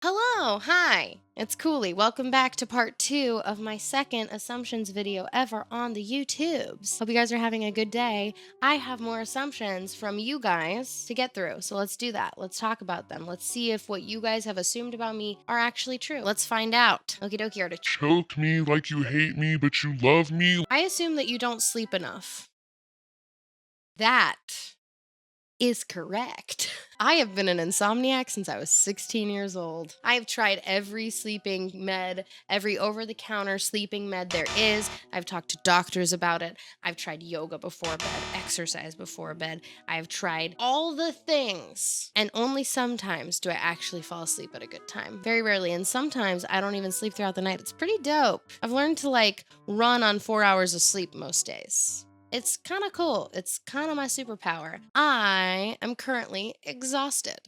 Hello, hi, it's Cooley. Welcome back to part 2 of my second assumptions video ever on the YouTubes. Hope you guys are having a good day. I have more assumptions from you guys to get through, so let's do that. Let's talk about them. Let's see if what you guys have assumed about me are actually true. Let's find out. Okie dokie, artichoke. Choke me like you hate me, but you love me. I assume that you don't sleep enough. That is correct. I have been an insomniac since I was 16 years old. I have tried every sleeping med, every over-the-counter sleeping med there is. I've talked to doctors about it. I've tried yoga before bed, exercise before bed. I've tried all the things. And only sometimes do I actually fall asleep at a good time. Very rarely. And sometimes I don't even sleep throughout the night. It's pretty dope. I've learned to run on 4 hours of sleep most days. It's kind of cool. It's kind of my superpower. I am currently exhausted.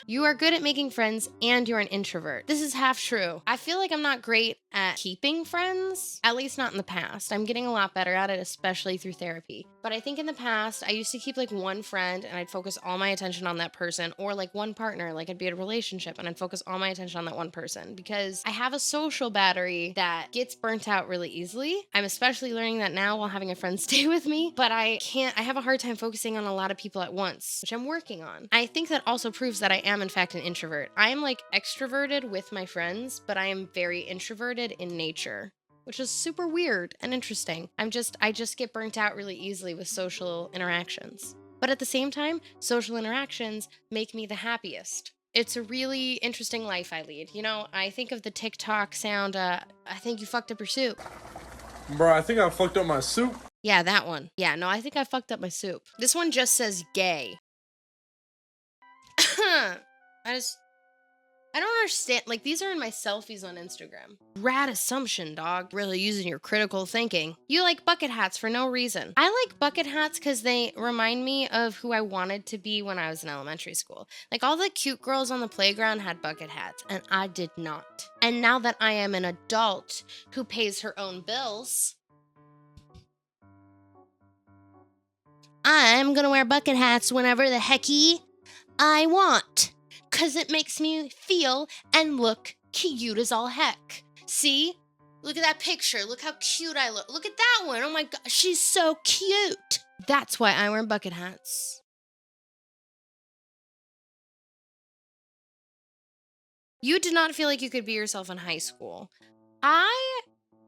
You are good at making friends and you're an introvert. This is half true. I feel like I'm not great at keeping friends, at least not in the past. I'm getting a lot better at it, especially through therapy. But I think in the past, I used to keep one friend and I'd focus all my attention on that person, or one partner, I'd be in a relationship and I'd focus all my attention on that one person because I have a social battery that gets burnt out really easily. I'm especially learning that now while having a friend stay with me, but I have a hard time focusing on a lot of people at once, which I'm working on. I think that also proves that I am in fact an introvert. I am extroverted with my friends, but I am very introverted in nature, which is super weird and interesting. I just get burnt out really easily with social interactions. But at the same time, social interactions make me the happiest. It's a really interesting life I lead. You know, I think of the TikTok sound, I think you fucked up your soup. Bro, I think I fucked up my soup. Yeah, that one. Yeah, no, I think I fucked up my soup. This one just says gay. I don't understand. These are in my selfies on Instagram. Rad assumption, dog. Really using your critical thinking. You like bucket hats for no reason. I like bucket hats because they remind me of who I wanted to be when I was in elementary school. All the cute girls on the playground had bucket hats, and I did not. And now that I am an adult who pays her own bills, I'm gonna wear bucket hats whenever the hecky I want. Cause it makes me feel and look cute as all heck. See? Look at that picture. Look how cute I look. Look at that one. Oh my god, she's so cute. That's why I wear bucket hats. You did not feel like you could be yourself in high school. I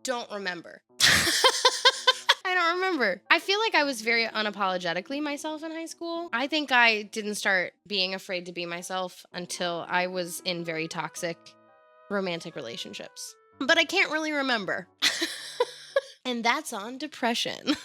don't remember. I don't remember. I feel like I was very unapologetically myself in high school. I think I didn't start being afraid to be myself until I was in very toxic romantic relationships. But I can't really remember. And that's on depression.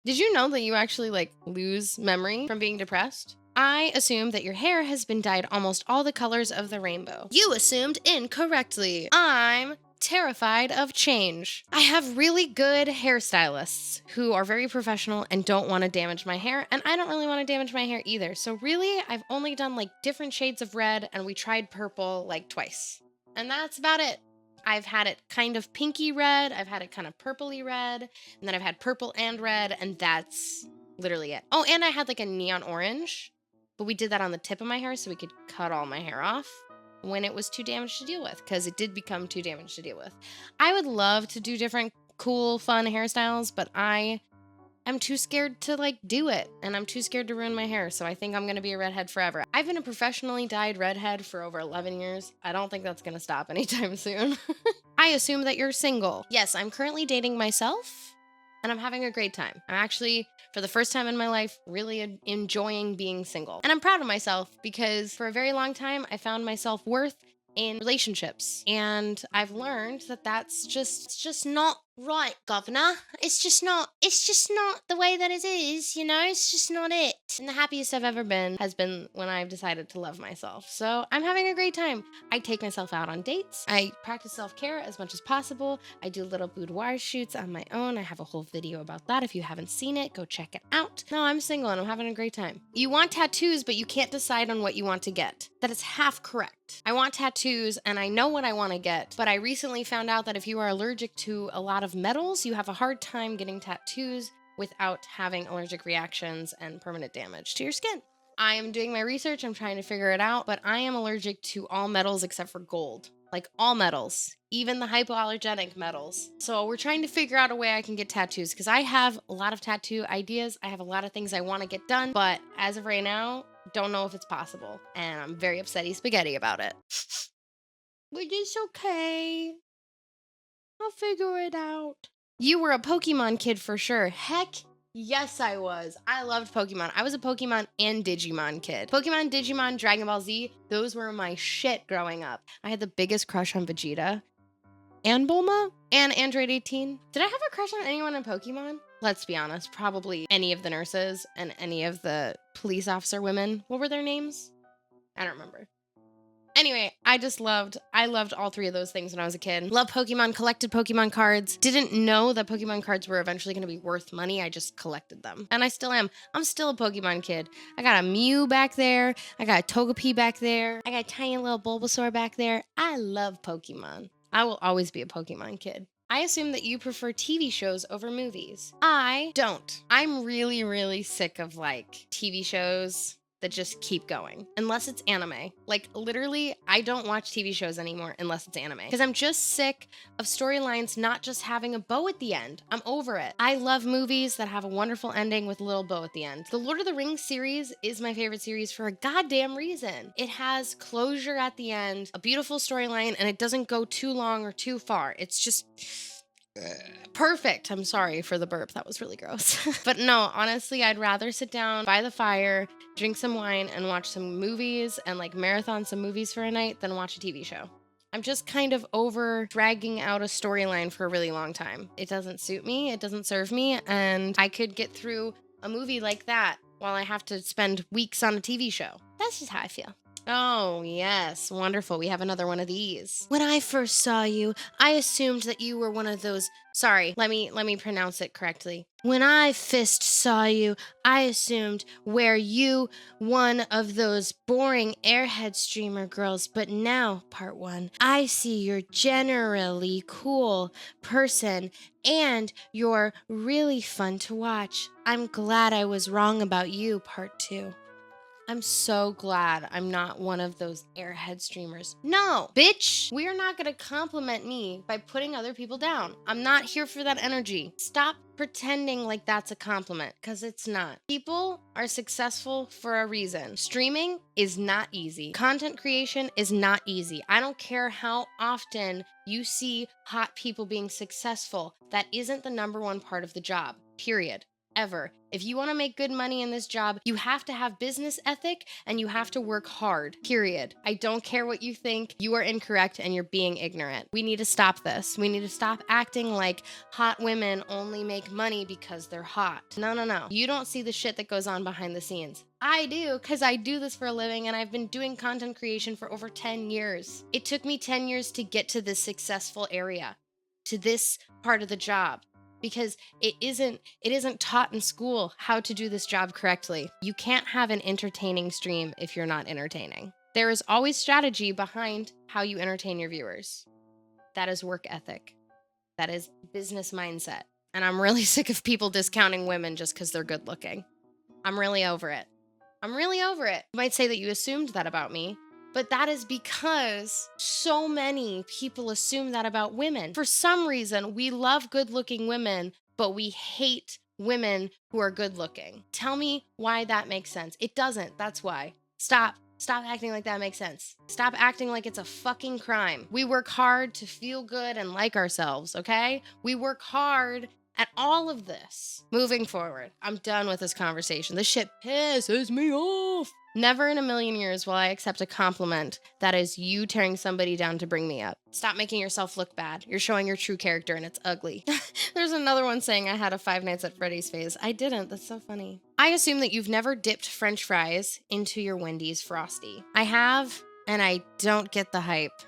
Did you know that you actually lose memory from being depressed? I assume that your hair has been dyed almost all the colors of the rainbow. You assumed incorrectly. I'm terrified of change. I have really good hairstylists who are very professional and don't want to damage my hair, and I don't really want to damage my hair either. So really, I've only done different shades of red, and we tried purple twice. And that's about it. I've had it kind of pinky red, I've had it kind of purpley red, and then I've had purple and red, and that's literally it. Oh, and I had a neon orange, but we did that on the tip of my hair so we could cut all my hair off when it was too damaged to deal with, because it did become too damaged to deal with. I would love to do different cool, fun hairstyles, but I am too scared to do it, and I'm too scared to ruin my hair, so I think I'm gonna be a redhead forever. I've been a professionally dyed redhead for over 11 years. I don't think that's gonna stop anytime soon. I assume that you're single. Yes, I'm currently dating myself, and I'm having a great time. I'm actually, for the first time in my life, really enjoying being single. And I'm proud of myself because for a very long time, I found my self-worth in relationships. And I've learned that that's just not right, governor. It's just not the way that it is, you know? It's just not it. And the happiest I've ever been has been when I've decided to love myself. So I'm having a great time. I take myself out on dates. I practice self-care as much as possible. I do little boudoir shoots on my own. I have a whole video about that. If you haven't seen it, go check it out. No, I'm single and I'm having a great time. You want tattoos, but you can't decide on what you want to get. That is half correct. I want tattoos and I know what I want to get, but I recently found out that if you are allergic to a lot of metals, you have a hard time getting tattoos without having allergic reactions and permanent damage to your skin. I am doing my research. I'm trying to figure it out, but I am allergic to all metals except for gold. Like all metals, even the hypoallergenic metals. So we're trying to figure out a way I can get tattoos because I have a lot of tattoo ideas. I have a lot of things I want to get done, but as of right now, don't know if it's possible. And I'm very upsetty spaghetti about it. But it's okay. I'll figure it out. You were a Pokemon kid for sure. Heck yes, I was. I loved Pokemon. I was a Pokemon and Digimon kid. Pokemon, Digimon, Dragon Ball Z, those were my shit growing up. I had the biggest crush on Vegeta and Bulma and Android 18. Did I have a crush on anyone in Pokemon? Let's be honest, probably any of the nurses and any of the police officer women. What were their names? I don't remember. Anyway, I loved all three of those things when I was a kid. Loved Pokemon, collected Pokemon cards. Didn't know that Pokemon cards were eventually going to be worth money. I just collected them. And I still am. I'm still a Pokemon kid. I got a Mew back there. I got a Togepi back there. I got a tiny little Bulbasaur back there. I love Pokemon. I will always be a Pokemon kid. I assume that you prefer TV shows over movies. I don't. I'm really, really sick of like TV shows that just keep going unless it's anime. Like literally, I don't watch TV shows anymore unless it's anime because I'm just sick of storylines not just having a bow at the end. I'm over it. I love movies that have a wonderful ending with a little bow at the end. The Lord of the Rings series is my favorite series for a goddamn reason. It has closure at the end, a beautiful storyline, and it doesn't go too long or too far. It's just perfect. I'm sorry for the burp. That was really gross. But no, honestly, I'd rather sit down by the fire, drink some wine, and watch some movies and like marathon some movies for a night than watch a TV show. I'm just kind of over dragging out a storyline for a really long time. It doesn't suit me. It doesn't serve me. And I could get through a movie like that while I have to spend weeks on a TV show. That's just how I feel. Oh, yes. Wonderful. We have another one of these. When I first saw you, I assumed that you were one of those... Sorry, let me pronounce it correctly. When I first saw you, I assumed were you one of those boring airhead streamer girls, but now, part one, I see you're generally cool person and you're really fun to watch. I'm glad I was wrong about you, part two. I'm so glad I'm not one of those airhead streamers. No, bitch, we are not gonna compliment me by putting other people down. I'm not here for that energy. Stop pretending like that's a compliment, because it's not. People are successful for a reason. Streaming is not easy. Content creation is not easy. I don't care how often you see hot people being successful. That isn't the number one part of the job, period. Ever. If you want to make good money in this job, you have to have business ethic and you have to work hard, period. I don't care what you think. You are incorrect and you're being ignorant. We need to stop this. We need to stop acting like hot women only make money because they're hot. No. You don't see the shit that goes on behind the scenes. I do, because I do this for a living and I've been doing content creation for over 10 years. It took me 10 years to get to this successful area, to this part of the job. Because it isn't taught in school how to do this job correctly. You can't have an entertaining stream if you're not entertaining. There is always strategy behind how you entertain your viewers. That is work ethic. That is business mindset. And I'm really sick of people discounting women just because they're good looking. I'm really over it. You might say that you assumed that about me, but that is because so many people assume that about women. For some reason, we love good-looking women, but we hate women who are good-looking. Tell me why that makes sense. It doesn't. That's why. Stop acting like that makes sense. Stop acting like it's a fucking crime. We work hard to feel good and like ourselves, okay? We work hard at all of this. Moving forward, I'm done with this conversation. This shit pisses me off. Never in a million years will I accept a compliment that is you tearing somebody down to bring me up. Stop making yourself look bad. You're showing your true character and it's ugly. There's another one saying I had a Five Nights at Freddy's phase. I didn't. That's so funny. I assume that you've never dipped French fries into your Wendys Frosty. I have, and I don't get the hype.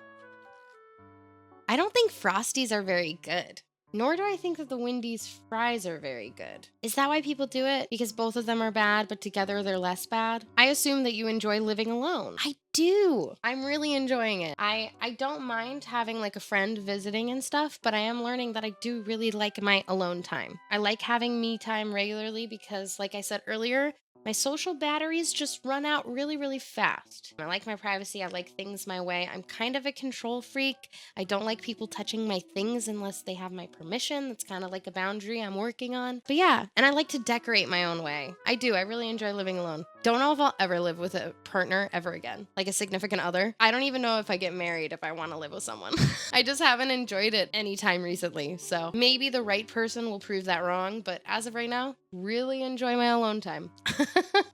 I don't think Frosties are very good. Nor do I think that the Wendys fries are very good. Is that why people do it? Because both of them are bad, but together they're less bad? I assume that you enjoy living alone. I do. I'm really enjoying it. I don't mind having like a friend visiting and stuff, but I am learning that I do really like my alone time. I like having me time regularly because, like I said earlier, My social batteries just run out really, really fast. I like my privacy. I like things my way. I'm kind of a control freak. I don't like people touching my things unless they have my permission. That's kind of like a boundary I'm working on. But yeah, and I like to decorate my own way. I do. I really enjoy living alone. Don't know if I'll ever live with a partner ever again, like a significant other. I don't even know if I get married if I want to live with someone. I just haven't enjoyed it anytime recently. So maybe the right person will prove that wrong. But as of right now, really enjoy my alone time.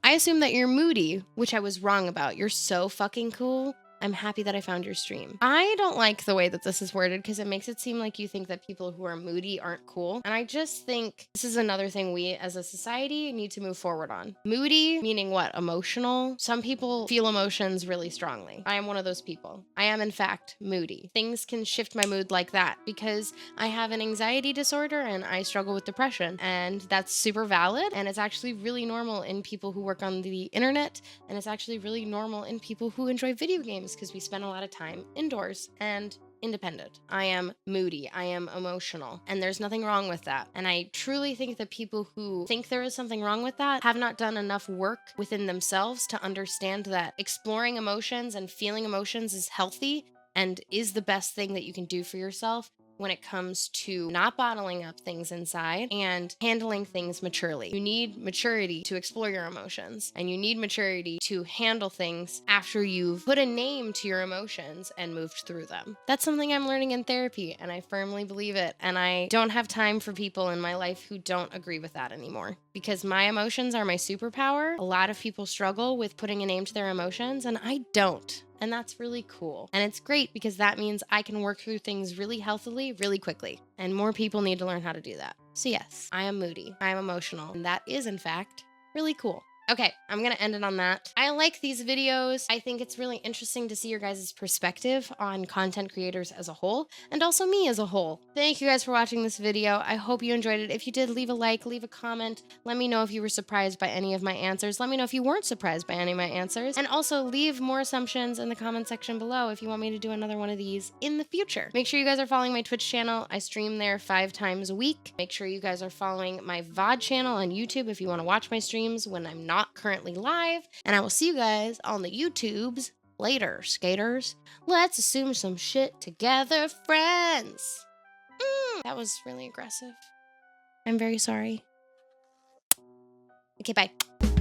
I assume that you're moody, which I was wrong about. You're so fucking cool. I'm happy that I found your stream. I don't like the way that this is worded because it makes it seem like you think that people who are moody aren't cool. And I just think this is another thing we as a society need to move forward on. Moody, meaning what? Emotional? Some people feel emotions really strongly. I am one of those people. I am, in fact, moody. Things can shift my mood like that because I have an anxiety disorder and I struggle with depression. And that's super valid. And it's actually really normal in people who work on the internet. And it's actually really normal in people who enjoy video games, because we spend a lot of time indoors and independent. I am moody. I am emotional. And there's nothing wrong with that. And I truly think that people who think there is something wrong with that have not done enough work within themselves to understand that exploring emotions and feeling emotions is healthy and is the best thing that you can do for yourself when it comes to not bottling up things inside and handling things maturely. You need maturity to explore your emotions, and you need maturity to handle things after you've put a name to your emotions and moved through them. That's something I'm learning in therapy, and I firmly believe it. And I don't have time for people in my life who don't agree with that anymore, because my emotions are my superpower. A lot of people struggle with putting a name to their emotions, and I don't. And that's really cool. And it's great because that means I can work through things really healthily, really quickly. And more people need to learn how to do that. So yes, I am moody. I am emotional. And that is, in fact, really cool. Okay, I'm gonna end it on that. I like these videos. I think it's really interesting to see your guys' perspective on content creators as a whole, and also me as a whole. Thank you guys for watching this video. I hope you enjoyed it. If you did, leave a like, leave a comment. Let me know if you were surprised by any of my answers. Let me know if you weren't surprised by any of my answers. And also leave more assumptions in the comment section below if you want me to do another one of these in the future. Make sure you guys are following my Twitch channel. I stream there 5 times a week. Make sure you guys are following my VOD channel on YouTube if you want to watch my streams when I'm not currently live, and I will see you guys on the YouTubes later, skaters. Let's assume some shit together, friends. That was really aggressive. I'm very sorry. Okay, bye.